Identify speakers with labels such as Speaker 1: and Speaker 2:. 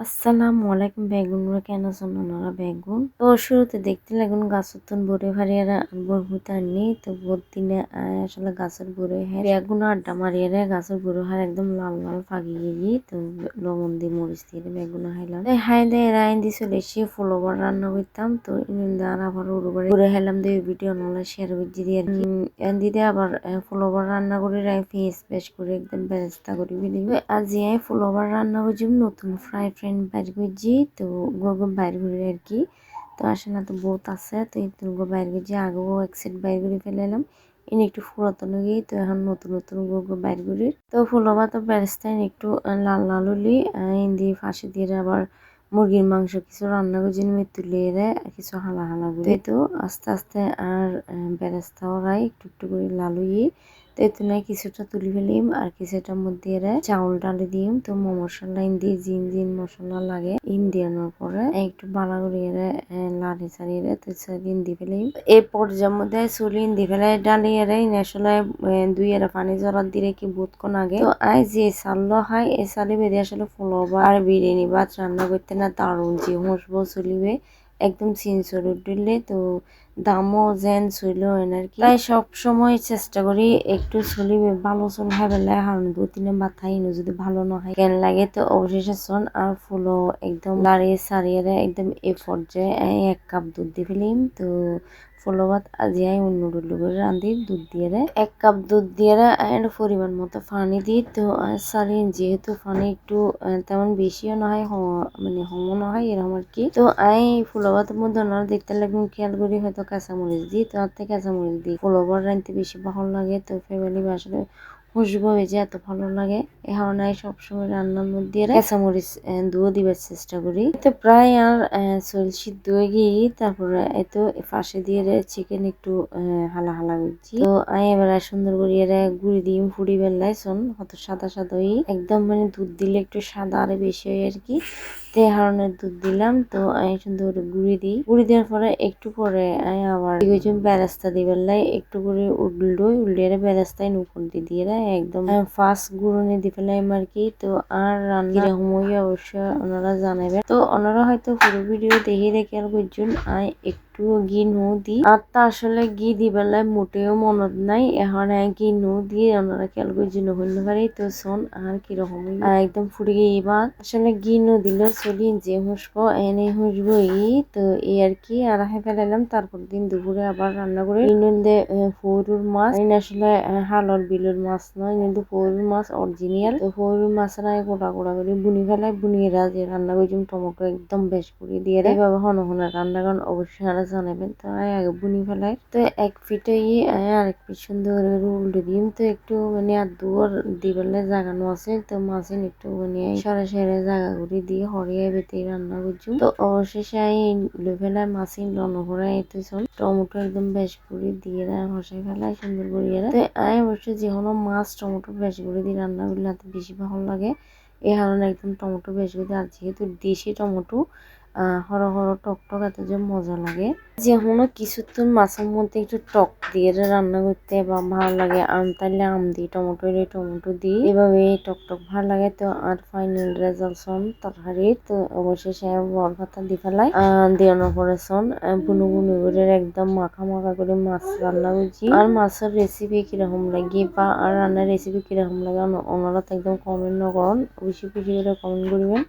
Speaker 1: আসসালামু আলাইকুম বেগুনরা কেন সন্ন্যারা বেগুন তো শুরুতে দেখতে লাগুন গাছের তুন বরে ফারিয়ারা বরবুতা নি তো বোর দিনে আসলে গাছের বরে হ্যাঁ বেগুন আড্ডা মারিয়ারে গাছের বড় হার একদম লাল লাল ফাগিয়ে গিয়ে তো লবণ দিয়ে মরিচ দিয়ে বেগুন হাইলাম হাই দেয় রাইন দিয়ে চলে এসে ফুলবার রান্না করতাম তো আর আবার উড়বারে ঘুরে হেলাম দিয়ে ভিডিও নলে শেয়ার করছি দিয়ে আর কি দিতে আবার ফুলবার রান্না করে রাই ফেস বেশ করে একদম ব্যবস্থা করে বিলি আজ ফুলবার রান্না করছি নতুন ফ্রাই ফ্রেন্ড বাইর করছি তো গোগো বাইর করে আর কি তো আসলে তো বহুত আছে তো এই গো বাইর করছি আগেও এক সেট বাইর করে ফেলাম এনে একটু পুরাতন গিয়ে তো এখন নতুন নতুন গোগো বাইর করি তো ফুলবা তো ব্যবস্থায় একটু লাল লাল হলি দিয়ে ফাঁসি দিয়ে আবার মুরগির মাংস কিছু রান্না করছি তুলে কিছু হালা হালা করে তো আস্তে আস্তে আর বেরেস্তা ওরাই একটু একটু করে লাল হয়ে তো এতে নাই কিছুটা তুলি ফেলিম আর কিছুটার মধ্যে চাউল ডালে দিম তো মশলা দিয়ে জিন জিন মশলা লাগে দেওয়ানোর পরে একটু বালা করে লাড়ি ছাড়িয়ে তো দিয়ে ফেলিম এই পর্যায়ের মধ্যে চুলি দিয়ে ফেলে ডালিয়ে আসলে দুই পানি জড়াত দিয়ে কি বুতক্ষণ আগে তো আই যে চাল্লো হয় এই চালি বেঁধে আসলে ফুলবা আর বিরিয়ানি ভাত রান্না করতে না দারুণ যে হসবো চলিবে একদম সিনসর দিলে তো দামও যেন ছিল আর কি তাই সব সময় চেষ্টা করি একটু চলিবে ভালো চল হেবেলে হারুন 2-3 মাথায় যদি ভালো না হয় কেন লাগে তো অবশেষে চন আর ফুলো একদম লাড়িয়ে সারিয়ে একদম এ পর্যায়ে 1 কাপ দুধ দিয়ে ফেলিম তো ফুলো ভাত আজি অন্য করে রাঁধি দুধ দিয়ে 1 কাপ দুধ দিয়ে পরিমাণ মতো পানি দিই তো সারিয়ে যেহেতু পানি একটু তেমন বেশিও না হয় মানে হমো না হয় এরকম আর কি তো ফুলো ভাতের মধ্যে ওনারা দেখতে লাগবেন খেয়াল করি হয়তো কাঁচামরিচ দিই তো আর থেকে কাঁচামরিচ দিই ফুলো ভাত রাঁধতে বেশি ভালো লাগে তো ফ্যামিলি আসলে খুশবু হয়েছে এত ভালো লাগে এখন সবসময় রান্নার মধ্যে কাঁচামরিচ দুও দিবার চেষ্টা করি তো প্রায় আর চল সিদ্ধ হয়ে গিয়ে তারপরে এত পাশে দিয়ে চিকেন একটু হালা হালা করছি তো এবার সুন্দর করে গুড়ি দিয়ে ফুড়ি বেলায় শোন কত সাদা সাদা একদম মানে দুধ দিলে একটু সাদা আরো বেশি হয় আর কি তে হারনের দুধ দিলাম তো সুন্দর করে গুড়ি দেওয়ার পরে একটু পরে আবার বেরাস্তা দিবার লাই একটু করে উল্লিয়ে বেরাস্তায় উপর দিয়ে একদম ফার্স্ট গুঁড়ো দিয়ে ফেলাম আর কি তো আর রান্না সময় অবশ্যই ওনারা জানাবেন তো ওনারা হয়তো পুরো ভিডিও দেখে আর করছেন একটু ঘি নো দিই আর তা আসলে ঘি দিবেলায় মোটেও মনত নাই এখন ঘি নো দিয়ে ওনারা খেয়াল করছেন হইতে পারে তো শোন আর কিরকম একদম ফুটে গিয়ে এবার আসলে ঘি নো দিলে চলি যে হুসবো এনে হুসবো তো এই আর কি আর ফেলাইলাম তারপর দিন দুপুরে আবার রান্না করে ফৌরুর মাছ আসলে হালর বিলের মাছ নয় কিন্তু ফৌরুর মাছ অরিজিনাল তো ফৌরুর মাছরা গোটা গোটা করে বুনি ফেলায় বুনিয়ে যে রান্না করছিলাম টমেটো একদম বেশ করে দিয়ে এইভাবে হন হন রান্না করেন অবশ্যই আরো জানাবেন তো আগে বুনি ফেলায় তো এক ফিটে আরেক পিট সুন্দর উল্টে দিম তো একটু মানে আর দুয়ার দিবেলে জাগানো আছে তো মাছের একটু মানে সরে জায়গা করে দিয়ে হরিয়ে বেতে রান্না করছি তো অবশেষে ফেলায় মাছের লনভরা এতে টমেটো একদম বেশ করে দিয়ে হসাই ফেলায় সুন্দর করে তো অবশ্যই যে কোনো মাছ টমেটো বেশ করে দিয়ে রান্না করলে এত বেশি ভালো লাগে এই কারণে একদম টমেটো বেশ করে আর যেহেতু দেশি টমেটো হর হর টক টক এত যে মজা লাগে যেমন কিছুক্ষণ মাছের মধ্যে একটু টক দিয়ে রান্না করতে বা ভালো লাগে আম তাইলে আম দিই টমেটো দিই এভাবে টক টক ভালো লাগে তো আর ফাইনাল রেজাল্ট সন তরকারি তো অবশেষে বর ভাতা দি ফেলাই দেওয়ানোর পরে সন বুনু বুনু করে একদম মাখা মাখা করে মাছ রান্না করছি আর মাছের রেসিপি কিরকম লাগে বা আর রান্নার রেসিপি কিরকম লাগে ওনারা তো একদম কমেন্ট না করুন বেশি বেশি করে কমেন্ট করবেন।